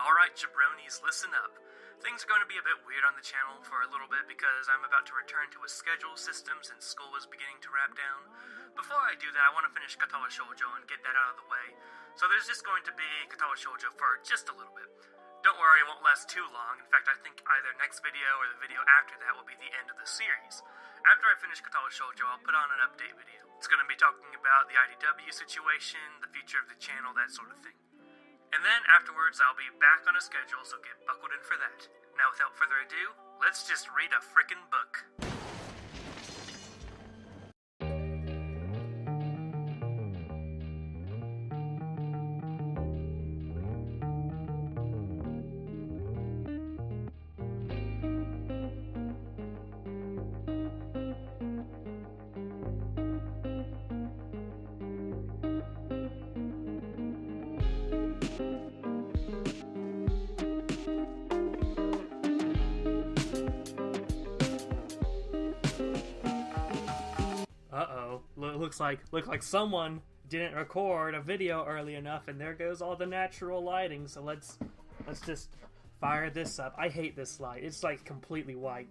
Alright jabronis, listen up. Things are going to be a bit weird on the channel for a little bit because I'm about to return to a schedule system since school is beginning to wrap down. Before I do that, I want to finish Katawa Shoujo and get that out of the way. So there's just going to be Katawa Shoujo for just a little bit. Don't worry, it won't last too long. In fact, I think either next video or the video after that will be the end of the series. After I finish Katawa Shoujo, I'll put on an update video. It's going to be talking about the IDW situation, the future of the channel, that sort of thing. And then afterwards, I'll be back on a schedule, so get buckled in for that. Now, without further ado, let's just read a frickin' book. Look like someone didn't record a video early enough, and there goes all the natural lighting. So let's just fire this up. I hate this light. It's like completely white.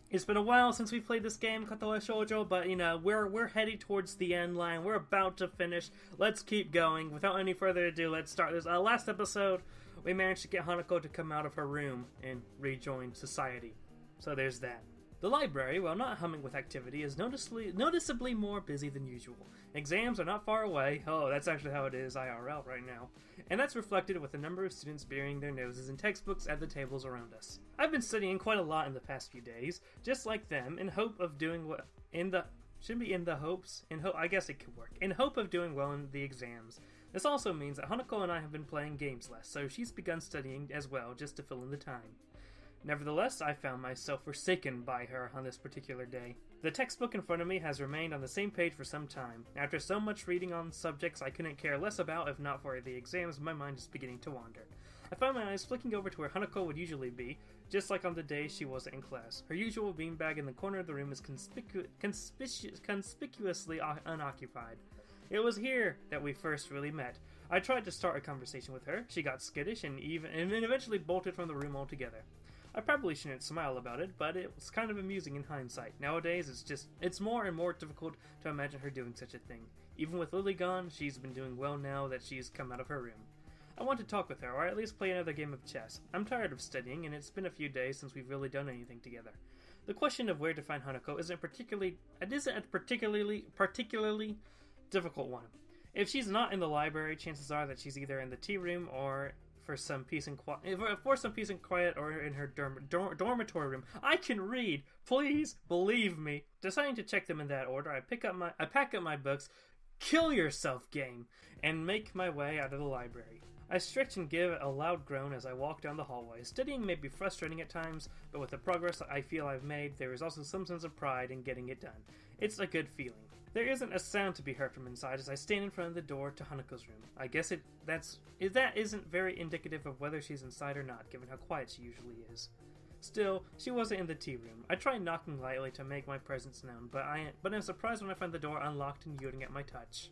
It's been a while since we played this game, Katawa Shoujo, but you know, we're heading towards the end line. We're about to finish. Let's keep going. Without any further ado, let's start this. Last episode, we managed to get Hanako to come out of her room and rejoin society. So there's that. The library, while not humming with activity, is noticeably more busy than usual. Exams are not far away. Oh, that's actually how it is IRL right now. And that's reflected with the number of students burying their noses in textbooks at the tables around us. I've been studying quite a lot in the past few days, just like them, in hope of doing what I guess it could work. In hope of doing well in the exams. This also means that Hanako and I have been playing games less, so she's begun studying as well, just to fill in the time. Nevertheless, I found myself forsaken by her on this particular day. The textbook in front of me has remained on the same page for some time. After so much reading on subjects I couldn't care less about if not for the exams, my mind is beginning to wander. I found my eyes flicking over to where Hanako would usually be, just like on the day she wasn't in class. Her usual beanbag in the corner of the room is conspicuously unoccupied. It was here that we first really met. I tried to start a conversation with her. She got skittish and eventually bolted from the room altogether. I probably shouldn't smile about it, but it was kind of amusing in hindsight. Nowadays, it's more and more difficult to imagine her doing such a thing. Even with Lily gone, she's been doing well now that she's come out of her room. I want to talk with her, or at least play another game of chess. I'm tired of studying, and it's been a few days since we've really done anything together. The question of where to find Hanako isn't a particularly difficult one. If she's not in the library, chances are that she's either in the tea room or for some peace and quiet, or in her dormitory room. I can read. Please believe me. Deciding to check them in that order, I pack up my books, kill yourself game, and make my way out of the library. I stretch and give a loud groan as I walk down the hallway. Studying may be frustrating at times, but with the progress I feel I've made, there is also some sense of pride in getting it done. It's a good feeling. There isn't a sound to be heard from inside as I stand in front of the door to Hanako's room. I guess that isn't very indicative of whether she's inside or not, given how quiet she usually is. Still, she wasn't in the tea room. I tried knocking lightly to make my presence known, but I'm surprised when I find the door unlocked and yielding at my touch.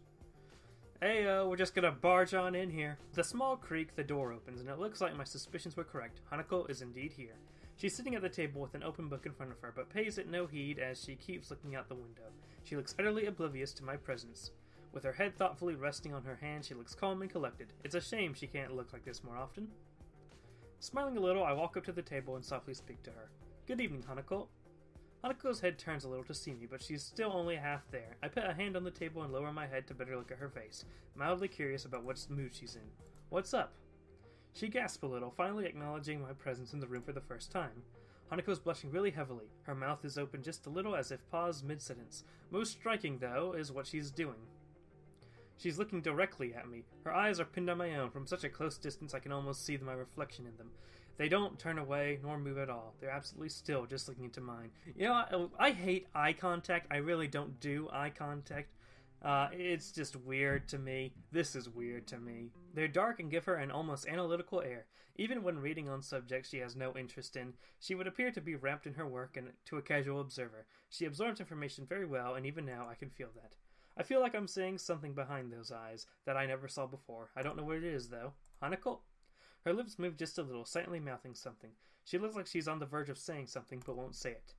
Heyo, we're just gonna barge on in here. With a small creak, the door opens, and it looks like my suspicions were correct. Hanako is indeed here. She's sitting at the table with an open book in front of her, but pays it no heed as she keeps looking out the window. She looks utterly oblivious to my presence. With her head thoughtfully resting on her hand, she looks calm and collected. It's a shame she can't look like this more often. Smiling a little, I walk up to the table and softly speak to her. Good evening, Hanako. Hanako's head turns a little to see me, but she's still only half there. I put a hand on the table and lower my head to better look at her face, mildly curious about what mood she's in. What's up? She gasps a little, finally acknowledging my presence in the room for the first time. Hanako's blushing really heavily. Her mouth is open just a little as if paused mid-sentence. Most striking, though, is what she's doing. She's looking directly at me. Her eyes are pinned on my own. From such a close distance I can almost see my reflection in them. They don't turn away nor move at all. They're absolutely still, just looking into mine. You know, I hate eye contact. I really don't do eye contact. It's just weird to me. This is weird to me. They're dark and give her an almost analytical air. Even when reading on subjects she has no interest in, she would appear to be wrapped in her work and to a casual observer. She absorbs information very well, and even now I can feel that. I feel like I'm seeing something behind those eyes that I never saw before. I don't know what it is, though. Hanako? Her lips move just a little, silently mouthing something. She looks like she's on the verge of saying something, but won't say it.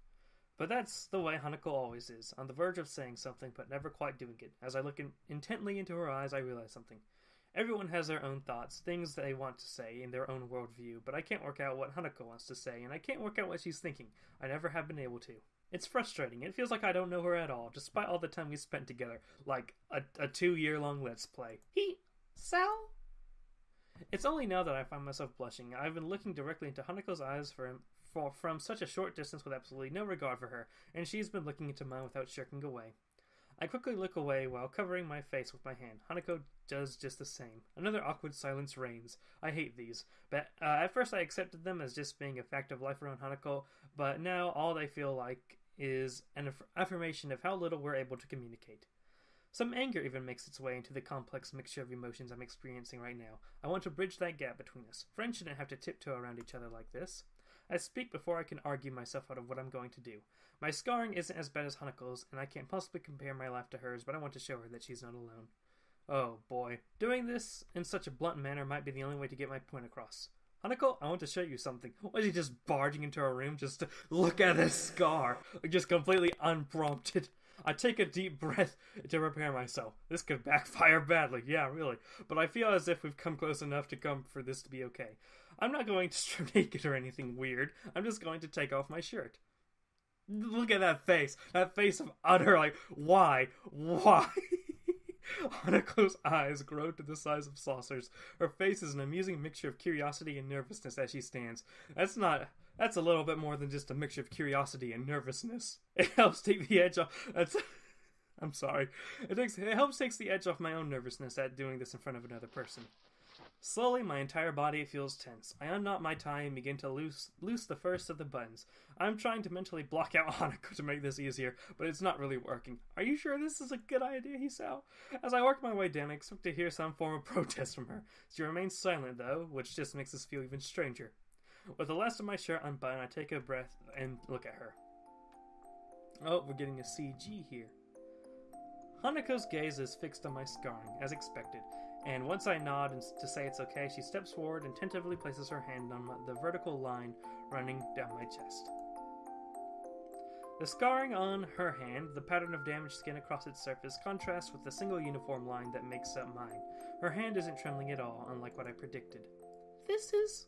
But that's the way Hanako always is, on the verge of saying something, but never quite doing it. As I look intently into her eyes, I realize something. Everyone has their own thoughts, things they want to say in their own worldview, but I can't work out what Hanako wants to say, and I can't work out what she's thinking. I never have been able to. It's frustrating. It feels like I don't know her at all, despite all the time we spent together, like a 2-year-long Let's Play. Sal? It's only now that I find myself blushing. I've been looking directly into Hanako's eyes from such a short distance with absolutely no regard for her, and she's been looking into mine without shirking away. I quickly look away while covering my face with my hand. Hanako does just the same. Another awkward silence reigns. I hate these. But at first I accepted them as just being a fact of life around Hanako, but now all they feel like is an affirmation of how little we're able to communicate. Some anger even makes its way into the complex mixture of emotions I'm experiencing right now. I want to bridge that gap between us. Friends shouldn't have to tiptoe around each other like this. I speak before I can argue myself out of what I'm going to do. My scarring isn't as bad as Hanako's, and I can't possibly compare my life to hers, but I want to show her that she's not alone. Oh boy. Doing this in such a blunt manner might be the only way to get my point across. Hanako, I want to show you something. Was he just barging into our room just to look at this scar? Just completely unprompted. I take a deep breath to prepare myself. This could backfire badly, yeah, really. But I feel as if we've come close enough to come for this to be okay. I'm not going to strip naked or anything weird. I'm just going to take off my shirt. Look at that face. That face of utter, like, why? Why? Hanako's eyes grow to the size of saucers. Her face is an amusing mixture of curiosity and nervousness as she stands. That's a little bit more than just a mixture of curiosity and nervousness. It helps take the edge off. I'm sorry. It helps take the edge off my own nervousness at doing this in front of another person. Slowly, my entire body feels tense. I unknot my tie and begin to loose the first of the buttons. I'm trying to mentally block out Hanako to make this easier, but it's not really working. Are you sure this is a good idea, Hisao? As I work my way down, I expect to hear some form of protest from her. She remains silent, though, which just makes this feel even stranger. With the last of my shirt unbuttoned, I take a breath and look at her. Oh, we're getting a CG here. Hanako's gaze is fixed on my scarring, as expected, and once I nod to say it's okay, she steps forward and tentatively places her hand on the vertical line running down my chest. The scarring on her hand, the pattern of damaged skin across its surface, contrasts with the single uniform line that makes up mine. Her hand isn't trembling at all, unlike what I predicted. This is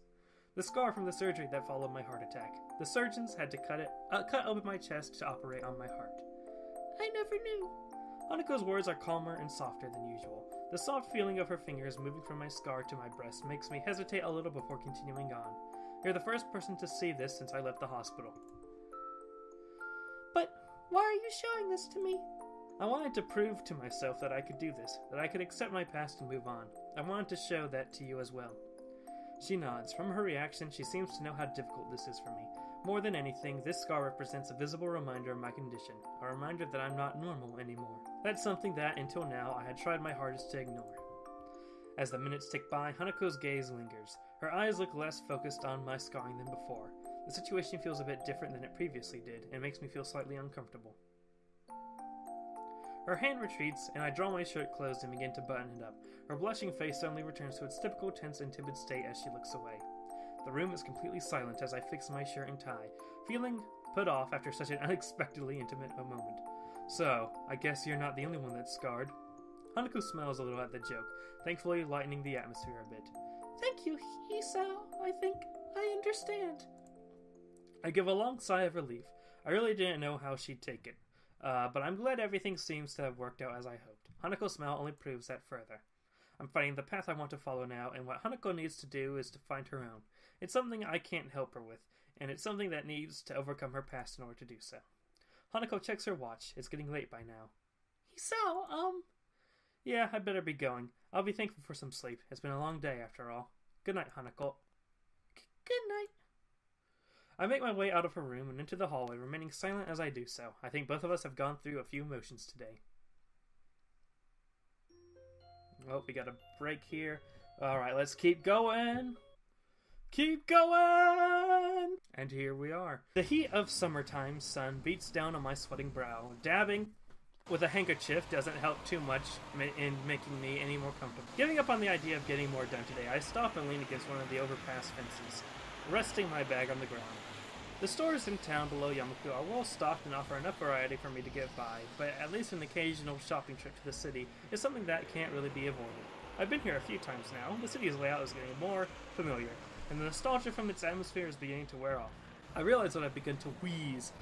the scar from the surgery that followed my heart attack. The surgeons had to cut open my chest to operate on my heart. I never knew. Hanako's words are calmer and softer than usual. The soft feeling of her fingers moving from my scar to my breast makes me hesitate a little before continuing on. You're the first person to see this since I left the hospital. But why are you showing this to me? I wanted to prove to myself that I could do this, that I could accept my past and move on. I wanted to show that to you as well. She nods. From her reaction, she seems to know how difficult this is for me. More than anything, this scar represents a visible reminder of my condition, a reminder that I'm not normal anymore. That's something that, until now, I had tried my hardest to ignore. As the minutes tick by, Hanako's gaze lingers. Her eyes look less focused on my scarring than before. The situation feels a bit different than it previously did, and makes me feel slightly uncomfortable. Her hand retreats, and I draw my shirt closed and begin to button it up. Her blushing face suddenly returns to its typical tense and timid state as she looks away. The room is completely silent as I fix my shirt and tie, feeling put off after such an unexpectedly intimate moment. So, I guess you're not the only one that's scarred. Hanako smiles a little at the joke, thankfully lightening the atmosphere a bit. Thank you, Hisao. I think I understand. I give a long sigh of relief. I really didn't know how she'd take it. But I'm glad everything seems to have worked out as I hoped. Hanako's smile only proves that further. I'm finding the path I want to follow now, and what Hanako needs to do is to find her own. It's something I can't help her with, and it's something that needs to overcome her past in order to do so. Hanako checks her watch. It's getting late by now. Hisao, Yeah, I'd better be going. I'll be thankful for some sleep. It's been a long day after all. Good night, Hanako. Good night. I make my way out of her room and into the hallway, remaining silent as I do so. I think both of us have gone through a few emotions today. Oh, we got a break here. Alright, let's keep going. Keep going! And here we are. The heat of summertime sun beats down on my sweating brow, dabbing with a handkerchief doesn't help too much in making me any more comfortable. Giving up on the idea of getting more done today, I stop and lean against one of the overpass fences, resting my bag on the ground. The stores in town below Yamaku are well stocked and offer enough variety for me to get by, but at least an occasional shopping trip to the city is something that can't really be avoided. I've been here a few times now. The city's layout is getting more familiar, and the nostalgia from its atmosphere is beginning to wear off. I realize that I've begun to wheeze.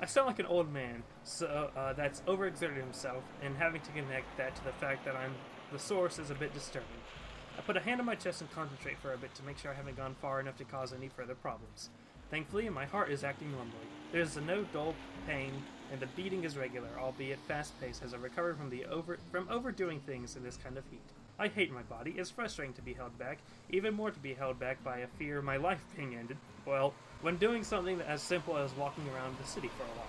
I sound like an old man, that's overexerted himself, and having to connect that to the fact that I'm the source is a bit disturbing. I put a hand on my chest and concentrate for a bit to make sure I haven't gone far enough to cause any further problems. Thankfully, my heart is acting normally. There is no dull pain, and the beating is regular, albeit fast-paced, as I recover from overdoing things in this kind of heat. I hate my body. It's frustrating to be held back, even more to be held back by a fear of my life being ended. Well, when doing something as simple as walking around the city for a while.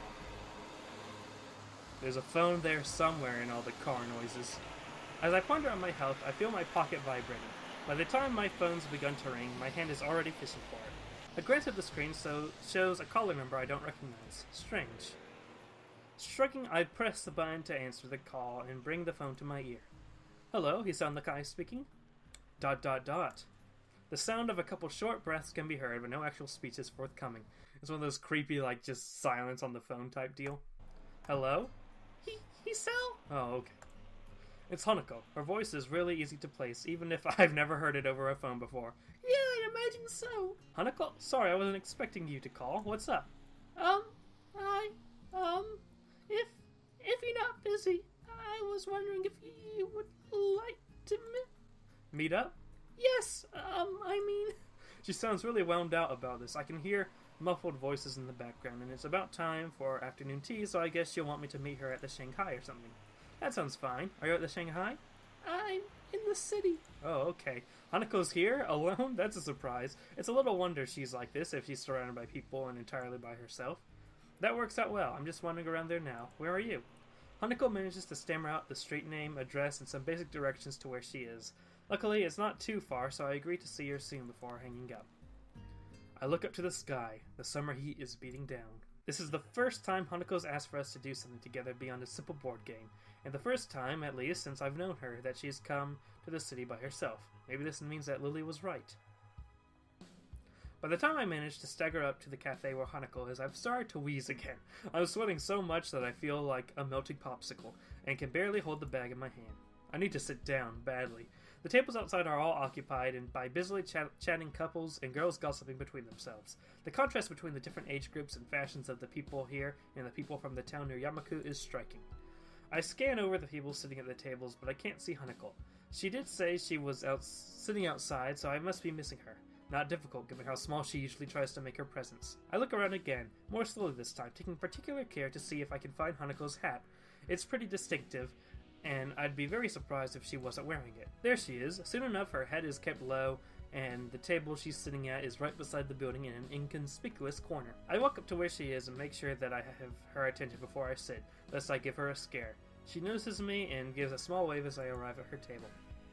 There's a phone there somewhere in all the car noises. As I ponder on my health, I feel my pocket vibrating. By the time my phone's begun to ring, my hand is already fishing for it. A glance at the screen shows a caller number I don't recognize. Strange. Shrugging, I press the button to answer the call and bring the phone to my ear. Hello, he sounds like I speaking? ... The sound of a couple short breaths can be heard, but no actual speech is forthcoming. It's one of those creepy, like, just silence on the phone type deal. Hello? Hisao? Oh, okay. It's Hanako. Her voice is really easy to place, even if I've never heard it over a phone before. Yeah, I imagine so. Hanako? Sorry, I wasn't expecting you to call. What's up? If you're not busy, I was wondering if you would like to meet up? Yes, She sounds really wound out about this. I can hear muffled voices in the background, and it's about time for afternoon tea, so I guess she'll want me to meet her at the Shanghai or something. That sounds fine. Are you at the Shanghai? I'm in the city. Oh, okay. Hanako's here? Alone? That's a surprise. It's a little wonder she's like this if she's surrounded by people and entirely by herself. That works out well. I'm just wandering around there now. Where are you? Hanako manages to stammer out the street name, address, and some basic directions to where she is. Luckily, it's not too far, so I agree to see her soon before hanging up. I look up to the sky. The summer heat is beating down. This is the first time Hanako's asked for us to do something together beyond a simple board game, and the first time, at least, since I've known her, that she's come to the city by herself. Maybe this means that Lily was right. By the time I manage to stagger up to the cafe where Hanako is, I've started to wheeze again. I'm sweating so much that I feel like a melting popsicle, and can barely hold the bag in my hand. I need to sit down, badly. The tables outside are all occupied and by busily chatting couples and girls gossiping between themselves. The contrast between the different age groups and fashions of the people here and the people from the town near Yamaku is striking. I scan over the people sitting at the tables, but I can't see Hanako. She did say she was sitting outside, so I must be missing her. Not difficult, given how small she usually tries to make her presence. I look around again, more slowly this time, taking particular care to see if I can find Hanako's hat. It's pretty distinctive, and I'd be very surprised if she wasn't wearing it. There she is. Soon enough, her head is kept low, and the table she's sitting at is right beside the building in an inconspicuous corner. I walk up to where she is and make sure that I have her attention before I sit, lest I give her a scare. She notices me and gives a small wave as I arrive at her table.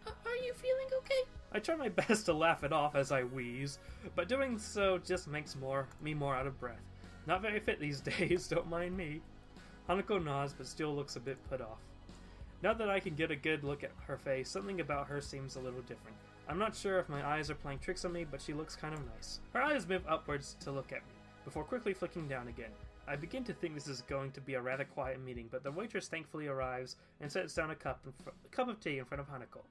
Are you feeling okay? I try my best to laugh it off as I wheeze, but doing so just makes me more out of breath. Not very fit these days, don't mind me. Hanako nods, but still looks a bit put off. Now that I can get a good look at her face, something about her seems a little different. I'm not sure if my eyes are playing tricks on me, but she looks kind of nice. Her eyes move upwards to look at me, before quickly flicking down again. I begin to think this is going to be a rather quiet meeting, but the waitress thankfully arrives and sets down a cup of tea in front of Hanako.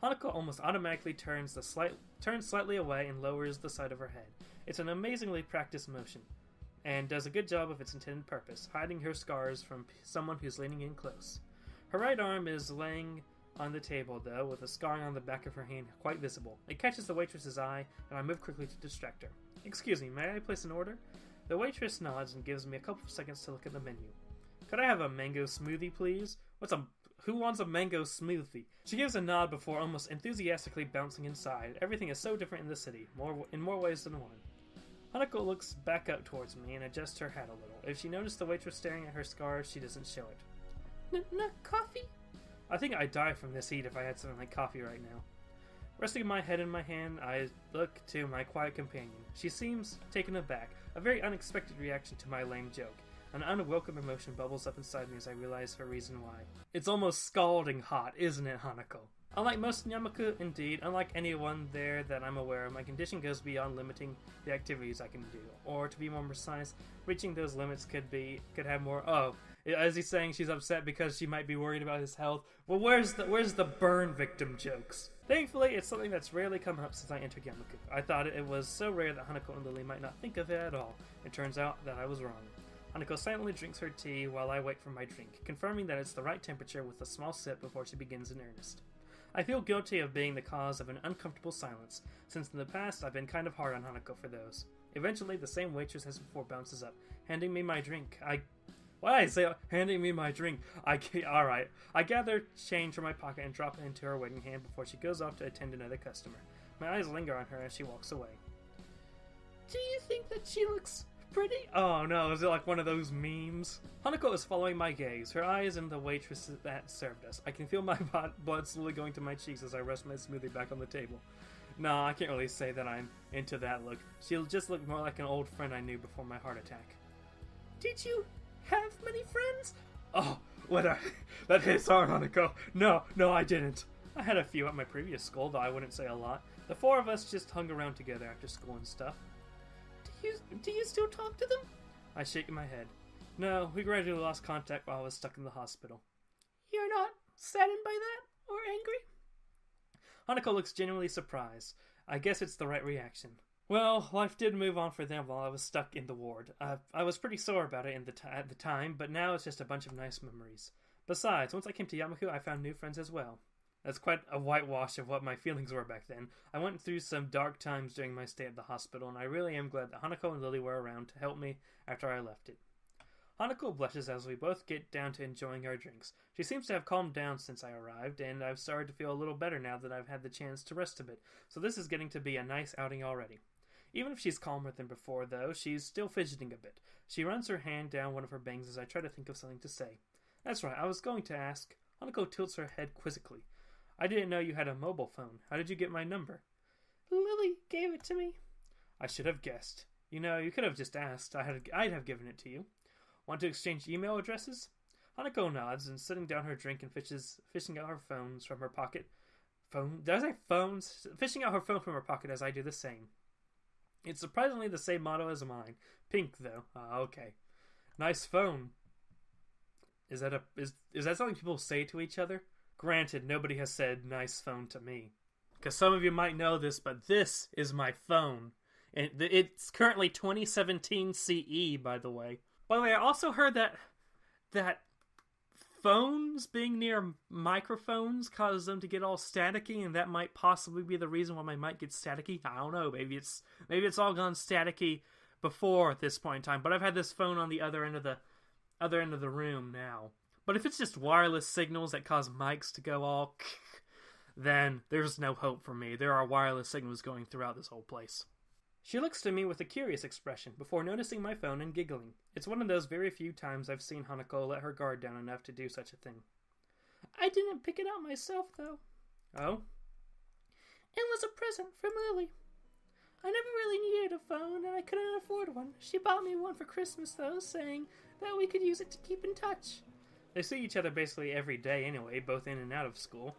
Hanako almost automatically turns slightly away and lowers the side of her head. It's an amazingly practiced motion, and does a good job of its intended purpose, hiding her scars from someone who's leaning in close. Her right arm is laying on the table, though, with a scarring on the back of her hand quite visible. It catches the waitress's eye, and I move quickly to distract her. Excuse me, may I place an order? The waitress nods and gives me a couple of seconds to look at the menu. Could I have a mango smoothie, please? Who wants a mango smoothie? She gives a nod before almost enthusiastically bouncing inside. Everything is so different in the city, in more ways than one. Hanako looks back up towards me and adjusts her hat a little. If she noticed the waitress staring at her scars, she doesn't show it. Coffee? I think I'd die from this heat if I had something like coffee right now. Resting my head in my hand, I look to my quiet companion. She seems taken aback, a very unexpected reaction to my lame joke. An unwelcome emotion bubbles up inside me as I realize her reason why. It's almost scalding hot, isn't it, Hanako? Unlike most Yamaku, indeed, unlike anyone there that I'm aware of, my condition goes beyond limiting the activities I can do. Or, to be more precise, reaching those limits could have more. Oh, is he saying she's upset because she might be worried about his health? Well, where's the burn victim jokes? Thankfully, it's something that's rarely come up since I entered Yamaku. I thought it was so rare that Hanako and Lily might not think of it at all. It turns out that I was wrong. Hanako silently drinks her tea while I wait for my drink, confirming that it's the right temperature with a small sip before she begins in earnest. I feel guilty of being the cause of an uncomfortable silence, since in the past I've been kind of hard on Hanako for those. Eventually, the same waitress as before bounces up, handing me my drink. Handing me my drink? Alright. I gather change from my pocket and drop it into her waiting hand before she goes off to attend another customer. My eyes linger on her as she walks away. Do you think that she looks pretty? Oh no, is it like one of those memes? Hanako is following my gaze, her eyes and the waitress that served us. I can feel my blood slowly going to my cheeks as I rest my smoothie back on the table. No, I can't really say that I'm into that look. She'll just look more like an old friend I knew before my heart attack. Did you have many friends? Oh, that hits hard, Hanako. No, I didn't. I had a few at my previous school, though I wouldn't say a lot. The four of us just hung around together after school and stuff. Do you still talk to them? I shake my head. No, we gradually lost contact while I was stuck in the hospital. You're not saddened by that? Or angry? Hanako looks genuinely surprised. I guess it's the right reaction. Well, life did move on for them while I was stuck in the ward. I was pretty sore about it at the time, but now it's just a bunch of nice memories. Besides, once I came to Yamaku, I found new friends as well. That's quite a whitewash of what my feelings were back then. I went through some dark times during my stay at the hospital, and I really am glad that Hanako and Lily were around to help me after I left it. Hanako blushes as we both get down to enjoying our drinks. She seems to have calmed down since I arrived, and I've started to feel a little better now that I've had the chance to rest a bit, so this is getting to be a nice outing already. Even if she's calmer than before, though, she's still fidgeting a bit. She runs her hand down one of her bangs as I try to think of something to say. That's right, I was going to ask. Hanako tilts her head quizzically. I didn't know you had a mobile phone. How did you get my number? Lily gave it to me. I should have guessed. You know, you could have just asked. I'd have given it to you. Want to exchange email addresses? Hanako nods and sitting down her drink and fishing out her phones from her pocket. Did I say phones? Fishing out her phone from her pocket as I do the same. It's surprisingly the same motto as mine. Pink, though. Okay. Nice phone. Is that something people say to each other? Granted, nobody has said nice phone to me. Because some of you might know this, but this is my phone. And it's currently 2017 CE, by the way. By the way, I also heard that phones being near microphones causes them to get all staticky, and that might possibly be the reason why my mic gets staticky. I don't know. Maybe it's all gone staticky before this point in time. But I've had this phone on the other end of the room now. But if it's just wireless signals that cause mics to go all then there's no hope for me. There are wireless signals going throughout this whole place. She looks to me with a curious expression before noticing my phone and giggling. It's one of those very few times I've seen Hanako let her guard down enough to do such a thing. I didn't pick it out myself, though. Oh? It was a present from Lily. I never really needed a phone, and I couldn't afford one. She bought me one for Christmas, though, saying that we could use it to keep in touch. They see each other basically every day anyway, both in and out of school.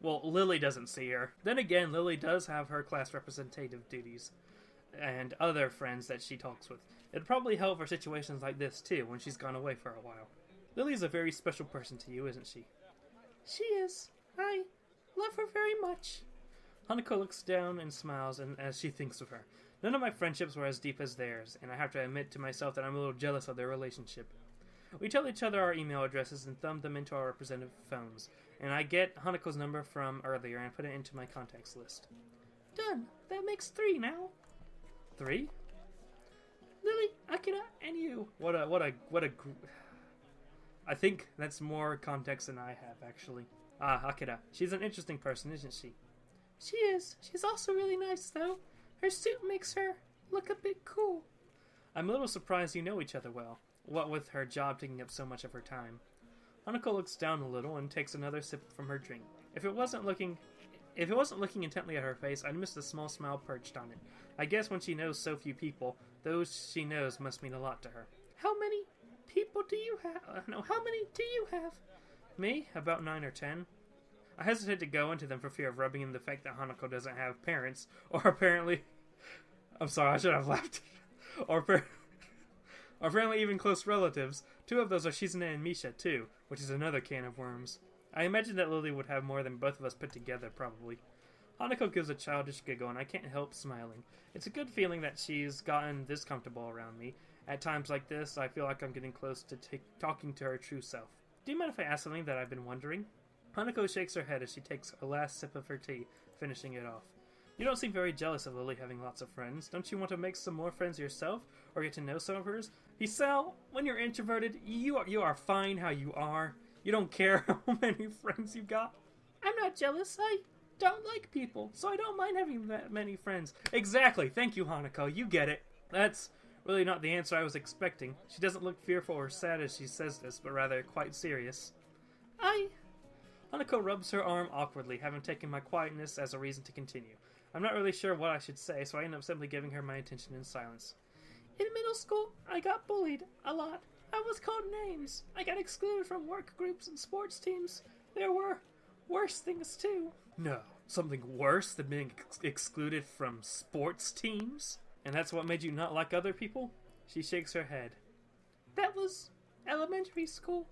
Well, Lily doesn't see her. Then again, Lily does have her class representative duties and other friends that she talks with. It'd probably help for situations like this, too, when she's gone away for a while. Lily's a very special person to you, isn't she? She is. I love her very much. Hanako looks down and smiles as she thinks of her. None of my friendships were as deep as theirs, and I have to admit to myself that I'm a little jealous of their relationship. We tell each other our email addresses and thumb them into our representative phones, and I get Hanako's number from earlier and put it into my contacts list. Done. That makes 3 now. 3? Lily, Akira, and you. I think that's more context than I have, actually. Akira. She's an interesting person, isn't she? She is. She's also really nice, though. Her suit makes her look a bit cool. I'm a little surprised you know each other well. What with her job taking up so much of her time. Hanako looks down a little and takes another sip from her drink. If it wasn't looking intently at her face, I'd miss the small smile perched on it. I guess when she knows so few people, those she knows must mean a lot to her. How many people do you have? No, how many do you have? Me? About 9 or 10. I hesitate to go into them for fear of rubbing in the fact that Hanako doesn't have parents, or apparently... I'm sorry, I should have laughed. or apparently even close relatives. 2 of those are Shizune and Misha, too, which is another can of worms. I imagine that Lily would have more than both of us put together, probably. Hanako gives a childish giggle, and I can't help smiling. It's a good feeling that she's gotten this comfortable around me. At times like this, I feel like I'm getting close to talking to her true self. Do you mind if I ask something that I've been wondering? Hanako shakes her head as she takes a last sip of her tea, finishing it off. You don't seem very jealous of Lily having lots of friends. Don't you want to make some more friends yourself, or get to know some of hers? Hisao, when you're introverted, you are fine how you are. You don't care how many friends you've got. I'm not jealous. I don't like people, so I don't mind having that many friends. Exactly. Thank you, Hanako. You get it. That's really not the answer I was expecting. She doesn't look fearful or sad as she says this, but rather quite serious. Hanako rubs her arm awkwardly, having taken my quietness as a reason to continue. I'm not really sure what I should say, so I end up simply giving her my attention in silence. In middle school, I got bullied a lot. I was called names. I got excluded from work groups and sports teams. There were worse things, too. No, something worse than being excluded from sports teams? And that's what made you not like other people? She shakes her head. That was elementary school.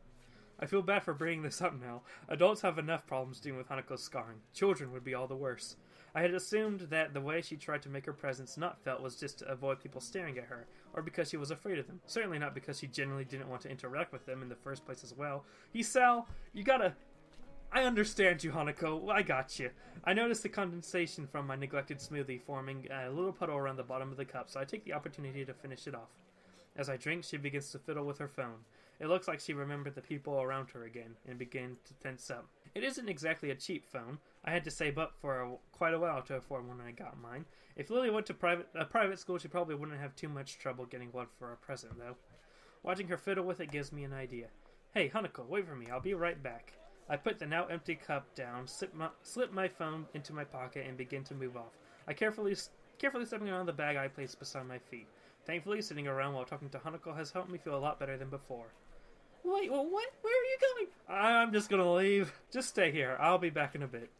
I feel bad for bringing this up now. Adults have enough problems dealing with Hanako's scarring. Children would be all the worse. I had assumed that the way she tried to make her presence not felt was just to avoid people staring at her, or because she was afraid of them. Certainly not because she genuinely didn't want to interact with them in the first place as well. Hisao, you gotta... I understand you, Hanako. I got you. I noticed the condensation from my neglected smoothie forming a little puddle around the bottom of the cup, so I take the opportunity to finish it off. As I drink, she begins to fiddle with her phone. It looks like she remembered the people around her again, and began to tense up. It isn't exactly a cheap phone. I had to save up for quite a while to afford one when I got mine. If Lily went to a private school, she probably wouldn't have too much trouble getting one for a present, though. Watching her fiddle with it gives me an idea. Hey, Hanako, wait for me. I'll be right back. I put the now empty cup down, slip my phone into my pocket, and begin to move off. I carefully stepping around the bag I placed beside my feet. Thankfully, sitting around while talking to Hanako has helped me feel a lot better than before. Wait, what? Where are you going? I'm just gonna leave. Just stay here. I'll be back in a bit.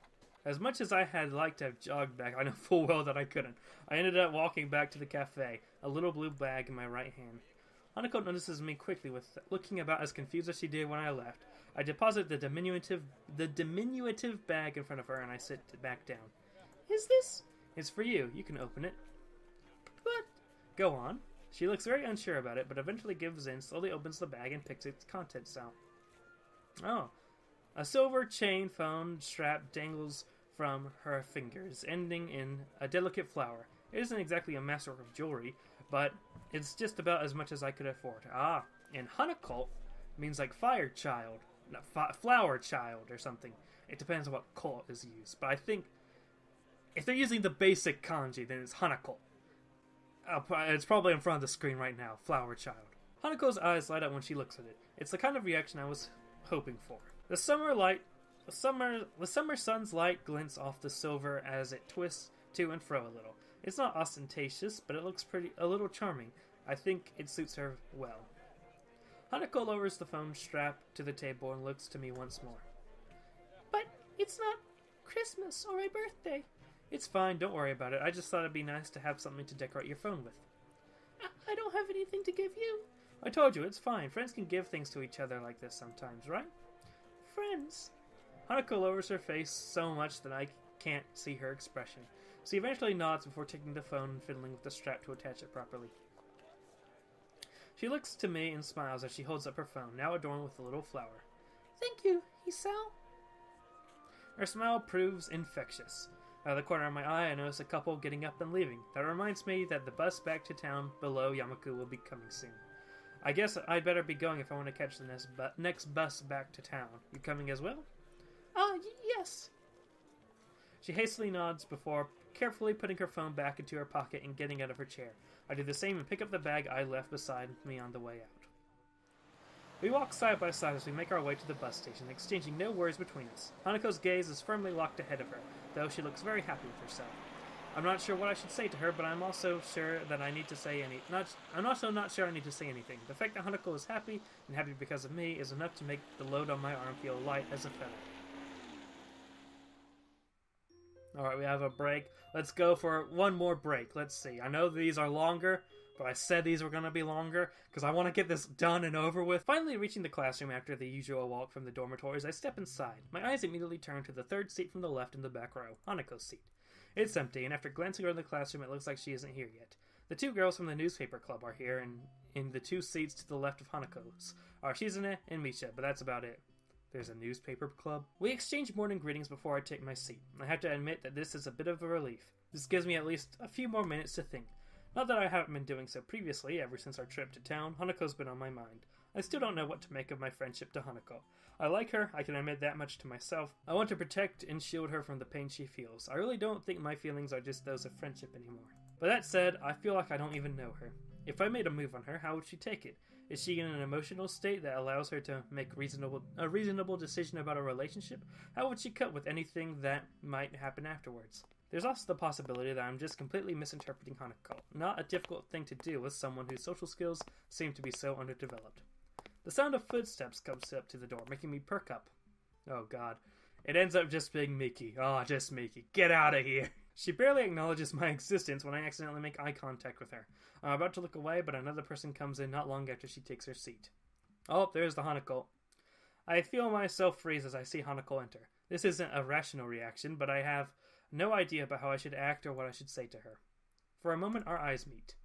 As much as I had liked to have jogged back, I know full well that I couldn't. I ended up walking back to the cafe, a little blue bag in my right hand. Hanako notices me quickly, with looking about as confused as she did when I left. I deposit the diminutive bag in front of her, and I sit back down. Is this? It's for you. You can open it. But... Go on. She looks very unsure about it, but eventually gives in, slowly opens the bag, and picks its contents out. Oh. A silver chain phone strap dangles from her fingers, ending in a delicate flower. It isn't exactly a masterwork of jewelry, but it's just about as much as I could afford. Ah, and Hanako means like fire child, not flower child or something. It depends on what cult is used, but I think if they're using the basic kanji, then it's Hanako. It's probably in front of the screen right now. Flower child. Hanako's eyes light up when she looks at it. It's the kind of reaction I was hoping for. The summer sun's light glints off the silver as it twists to and fro a little. It's not ostentatious, but it looks a little charming. I think it suits her well. Hanako lowers the phone strap to the table and looks to me once more. But it's not Christmas or a birthday. It's fine, don't worry about it. I just thought it'd be nice to have something to decorate your phone with. I don't have anything to give you. I told you, it's fine. Friends can give things to each other like this sometimes, right? Friends. Hanako lowers her face so much that I can't see her expression. She eventually nods before taking the phone and fiddling with the strap to attach it properly. She looks to me and smiles as she holds up her phone, now adorned with a little flower. Thank you, Hisao. Her smile proves infectious. Out of the corner of my eye, I notice a couple getting up and leaving. That reminds me that the bus back to town below Yamaku will be coming soon. I guess I'd better be going if I want to catch the next bus back to town. You coming as well? Yes. She hastily nods before carefully putting her phone back into her pocket and getting out of her chair. I do the same and pick up the bag I left beside me on the way out. We walk side by side as we make our way to the bus station, exchanging no words between us. Hanako's gaze is firmly locked ahead of her, though she looks very happy with herself. I'm not sure what I should say to her, but I'm also sure that I need to say I'm also not sure I need to say anything. The fact that Hanako is happy, and happy because of me, is enough to make the load on my arm feel light as a feather. Alright, we have a break. Let's go for one more break. Let's see. I know these are longer, but I said these were going to be longer, because I want to get this done and over with. Finally reaching the classroom after the usual walk from the dormitories, I step inside. My eyes immediately turn to the third seat from the left in the back row, Hanako's seat. It's empty, and after glancing around the classroom, it looks like she isn't here yet. The two girls from the newspaper club are here, and in the two seats to the left of Hanako's are Shizune and Misha, but that's about it. There's a newspaper club? We exchange morning greetings before I take my seat. I have to admit that this is a bit of a relief. This gives me at least a few more minutes to think. Not that I haven't been doing so previously, ever since our trip to town. Hanako's been on my mind. I still don't know what to make of my friendship to Hanako. I like her, I can admit that much to myself. I want to protect and shield her from the pain she feels. I really don't think my feelings are just those of friendship anymore. But that said, I feel like I don't even know her. If I made a move on her, how would she take it? Is she in an emotional state that allows her to make a reasonable decision about a relationship? How would she cope with anything that might happen afterwards? There's also the possibility that I'm just completely misinterpreting Hanako. Not a difficult thing to do with someone whose social skills seem to be so underdeveloped. The sound of footsteps comes up to the door, making me perk up. Oh god. It ends up just being Miki. Oh, just Miki. Get out of here! She barely acknowledges my existence when I accidentally make eye contact with her. I'm about to look away, but another person comes in not long after she takes her seat. Oh, there's the Hanako. I feel myself freeze as I see Hanako enter. This isn't a rational reaction, but I have no idea about how I should act or what I should say to her. For a moment, our eyes meet.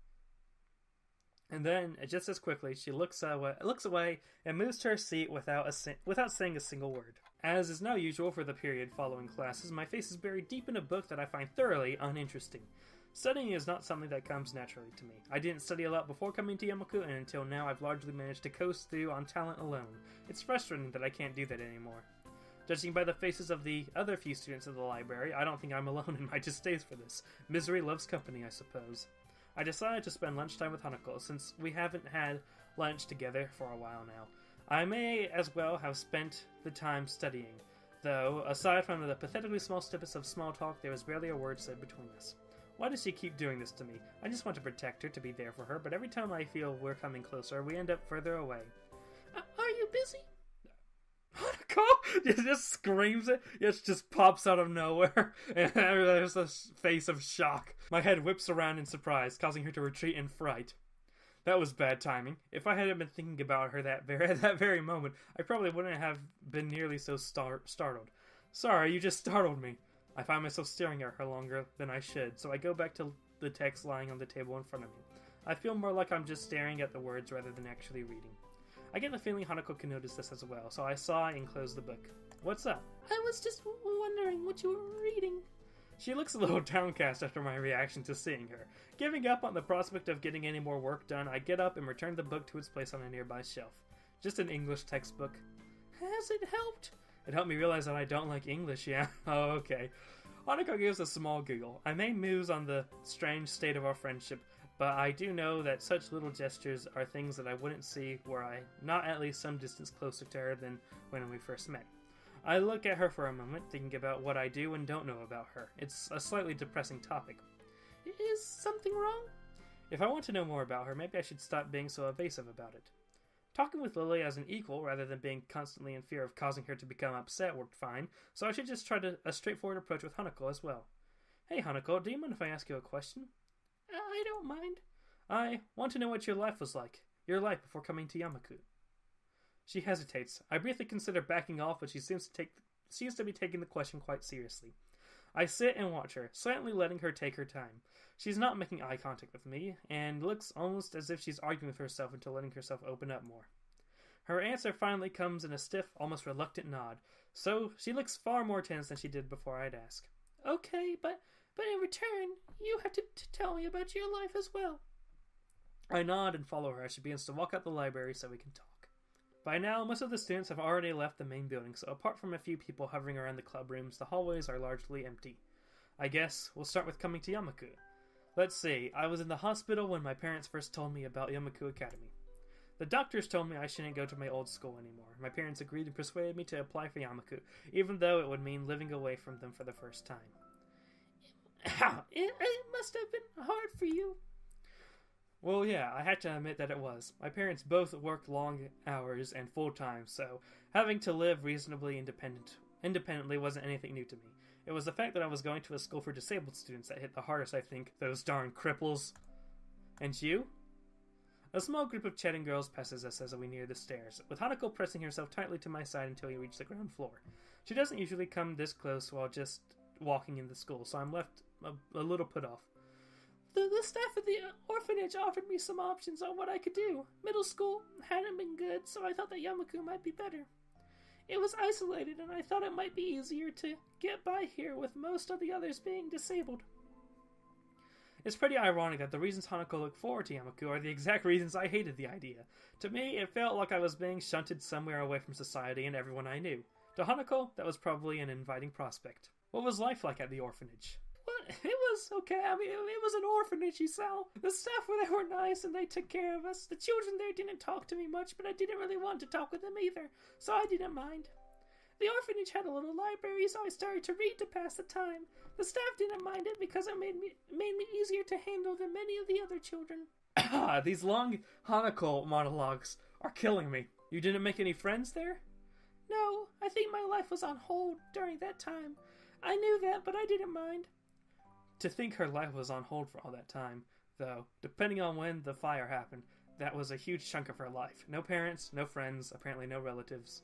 And then, just as quickly, she looks away and moves to her seat without saying a single word. As is now usual for the period following classes, my face is buried deep in a book that I find thoroughly uninteresting. Studying is not something that comes naturally to me. I didn't study a lot before coming to Yamaku, and until now I've largely managed to coast through on talent alone. It's frustrating that I can't do that anymore. Judging by the faces of the other few students of the library, I don't think I'm alone in my distaste for this. Misery loves company, I suppose. I decided to spend lunchtime with Hanako, since we haven't had lunch together for a while now. I may as well have spent the time studying, though, aside from the pathetically small snippets of small talk, there was barely a word said between us. Why does she keep doing this to me? I just want to protect her, to be there for her, but every time I feel we're coming closer, we end up further away. Are you busy? Hanako just screams it. It just pops out of nowhere. And there's a face of shock. My head whips around in surprise, causing her to retreat in fright. That was bad timing. If I hadn't been thinking about her at that very moment, I probably wouldn't have been nearly so startled. Sorry, you just startled me. I find myself staring at her longer than I should, so I go back to the text lying on the table in front of me. I feel more like I'm just staring at the words rather than actually reading. I get the feeling Hanako can notice this as well, so I sigh and close the book. What's up? I was just wondering what you were reading. She looks a little downcast after my reaction to seeing her. Giving up on the prospect of getting any more work done, I get up and return the book to its place on a nearby shelf. Just an English textbook. Has it helped? It helped me realize that I don't like English, yeah? Oh, okay. Hanako gives a small giggle. I may muse on the strange state of our friendship, but I do know that such little gestures are things that I wouldn't see were I not at least some distance closer to her than when we first met. I look at her for a moment, thinking about what I do and don't know about her. It's a slightly depressing topic. Is something wrong? If I want to know more about her, maybe I should stop being so evasive about it. Talking with Lily as an equal, rather than being constantly in fear of causing her to become upset, worked fine, so I should just try a straightforward approach with Hanako as well. Hey Hanako, do you mind if I ask you a question? I don't mind. I want to know what your life was like. Your life before coming to Yamaku. She hesitates. I briefly consider backing off, but she seems to be taking the question quite seriously. I sit and watch her, silently letting her take her time. She's not making eye contact with me, and looks almost as if she's arguing with herself until letting herself open up more. Her answer finally comes in a stiff, almost reluctant nod, so she looks far more tense than she did before I'd ask. Okay, but in return, you have to tell me about your life as well. I nod and follow her as she begins to walk out the library so we can talk. By now, most of the students have already left the main building, so apart from a few people hovering around the club rooms, the hallways are largely empty. I guess we'll start with coming to Yamaku. Let's see, I was in the hospital when my parents first told me about Yamaku Academy. The doctors told me I shouldn't go to my old school anymore. My parents agreed and persuaded me to apply for Yamaku, even though it would mean living away from them for the first time. It must have been hard for you. Well, yeah, I had to admit that it was. My parents both worked long hours and full-time, so having to live reasonably independently wasn't anything new to me. It was the fact that I was going to a school for disabled students that hit the hardest, I think. Those darn cripples. And you? A small group of chatting girls passes us as we near the stairs, with Hanako pressing herself tightly to my side until we reach the ground floor. She doesn't usually come this close while just walking in the school, so I'm left a little put off. The staff at the orphanage offered me some options on what I could do. Middle school hadn't been good, so I thought that Yamaku might be better. It was isolated, and I thought it might be easier to get by here with most of the others being disabled. It's pretty ironic that the reasons Hanako looked forward to Yamaku are the exact reasons I hated the idea. To me, it felt like I was being shunted somewhere away from society and everyone I knew. To Hanako, that was probably an inviting prospect. What was life like at the orphanage? Well, it was okay. I mean, it was an orphanage, you saw. The staff there were nice and they took care of us. The children there didn't talk to me much, but I didn't really want to talk with them either, so I didn't mind. The orphanage had a little library, so I started to read to pass the time. The staff didn't mind it because it made me easier to handle than many of the other children. These long Hanako monologues are killing me. You didn't make any friends there? No, I think my life was on hold during that time. I knew that, but I didn't mind. To think her life was on hold for all that time, though, depending on when the fire happened, that was a huge chunk of her life. No parents, no friends, apparently no relatives.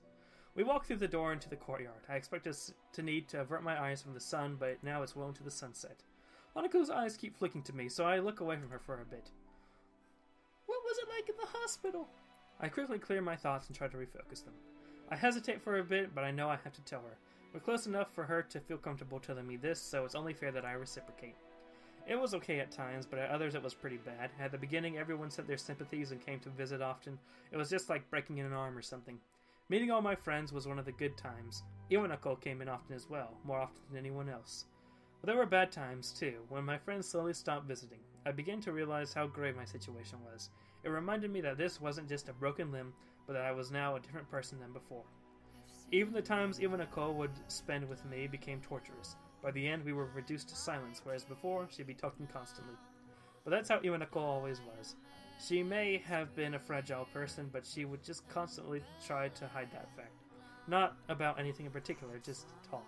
We walk through the door into the courtyard. I expect us to need to avert my eyes from the sun, but now it's well into the sunset. Hanako's eyes keep flicking to me, so I look away from her for a bit. What was it like in the hospital? I quickly clear my thoughts and try to refocus them. I hesitate for a bit, but I know I have to tell her. We're close enough for her to feel comfortable telling me this, so it's only fair that I reciprocate. It was okay at times, but at others it was pretty bad. At the beginning, everyone sent their sympathies and came to visit often. It was just like breaking in an arm or something. Meeting all my friends was one of the good times. Iwanako came in often as well, more often than anyone else. But there were bad times, too, when my friends slowly stopped visiting. I began to realize how grave my situation was. It reminded me that this wasn't just a broken limb, but that I was now a different person than before. Even the times Iwanako would spend with me became torturous. By the end, we were reduced to silence, whereas before, she'd be talking constantly. But that's how Iwanako always was. She may have been a fragile person, but she would just constantly try to hide that fact. Not about anything in particular, just talk.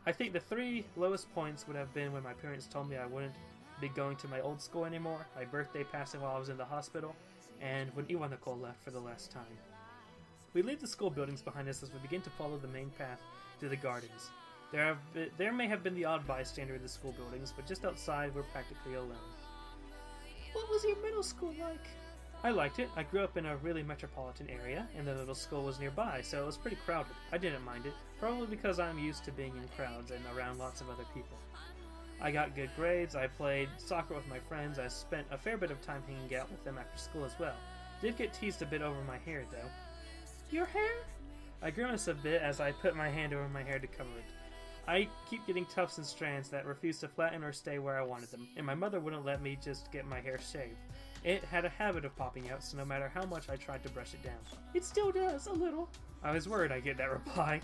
I think the three lowest points would have been when my parents told me I wouldn't be going to my old school anymore, my birthday passing while I was in the hospital, and when Iwanako left for the last time. We leave the school buildings behind us as we begin to follow the main path to the gardens. There may have been the odd bystander in the school buildings, but just outside we're practically alone. What was your middle school like? I liked it. I grew up in a really metropolitan area, and the little school was nearby, so it was pretty crowded. I didn't mind it, probably because I'm used to being in crowds and around lots of other people. I got good grades, I played soccer with my friends, I spent a fair bit of time hanging out with them after school as well. Did get teased a bit over my hair, though. Your hair? I grimace a bit as I put my hand over my hair to cover it. I keep getting tufts and strands that refuse to flatten or stay where I wanted them, and my mother wouldn't let me just get my hair shaved. It had a habit of popping out, so no matter how much I tried to brush it down. It still does, a little. I was worried I'd get that reply.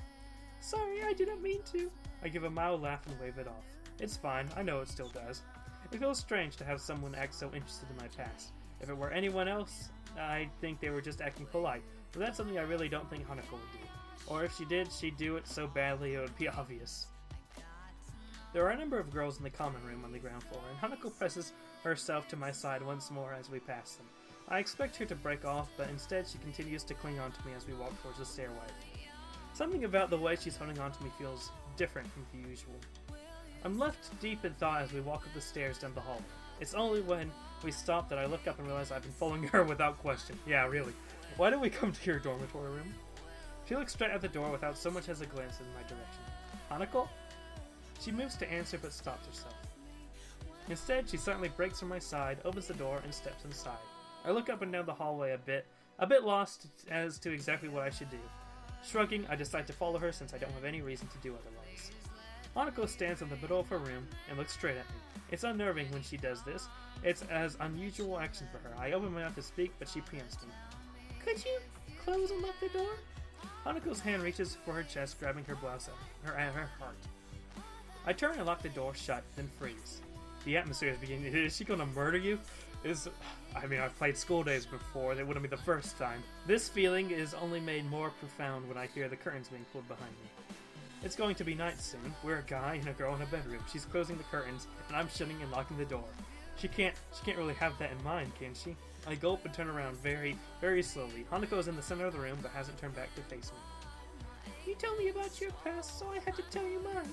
Sorry, I didn't mean to. I give a mild laugh and wave it off. It's fine, I know it still does. It feels strange to have someone act so interested in my past. If it were anyone else, I'd think they were just acting polite, but that's something I really don't think Hanako would do. Or if she did, she'd do it so badly it would be obvious. There are a number of girls in the common room on the ground floor, and Hanako presses herself to my side once more as we pass them. I expect her to break off, but instead she continues to cling on to me as we walk towards the stairway. Something about the way she's holding on to me feels different from the usual. I'm left deep in thought as we walk up the stairs down the hallway. It's only when we stop that I look up and realize I've been following her without question. Yeah, really. Why did we come to your dormitory room? She looks straight at the door without so much as a glance in my direction. Hanako? She moves to answer but stops herself. Instead, she suddenly breaks from my side, opens the door, and steps inside. I look up and down the hallway a bit lost as to exactly what I should do. Shrugging, I decide to follow her since I don't have any reason to do otherwise. Hanako stands in the middle of her room and looks straight at me. It's unnerving when she does this. It's an unusual action for her. I open my mouth to speak, but she preempts me. Could you close and lock the door? Hanako's hand reaches for her chest, grabbing her blouse up, her heart. I turn and lock the door shut, then freeze. The atmosphere is beginning. Is she gonna murder you? I've played School Days before. That wouldn't be the first time. This feeling is only made more profound when I hear the curtains being pulled behind me. It's going to be night soon. We're a guy and a girl in a bedroom. She's closing the curtains, and I'm shutting and locking the door. She can't really have that in mind, can she? I gulp and turn around very, very slowly. Hanako is in the center of the room, but hasn't turned back to face me. You told me about your past, so I had to tell you mine.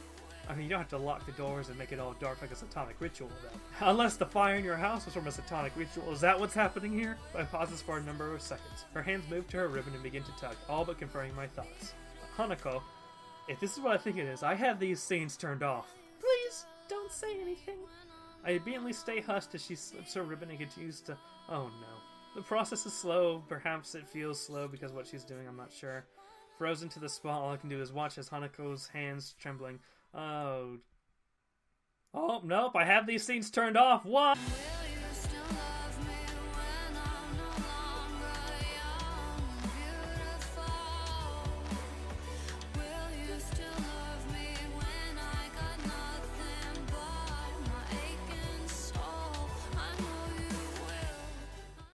I mean, you don't have to lock the doors and make it all dark like a satanic ritual, though. Unless the fire in your house was from a satanic ritual. Is that what's happening here? I pauses for a number of seconds. Her hands move to her ribbon and begin to tug, all but confirming my thoughts. Hanako, if this is what I think it is, I have these scenes turned off. Please, don't say anything. I obediently stay hushed as she slips her ribbon and continues to... Oh no. The process is slow. Perhaps it feels slow because of what she's doing, I'm not sure. Frozen to the spot, all I can do is watch as Hanako's hands trembling. Oh, nope, I have these scenes turned off. What?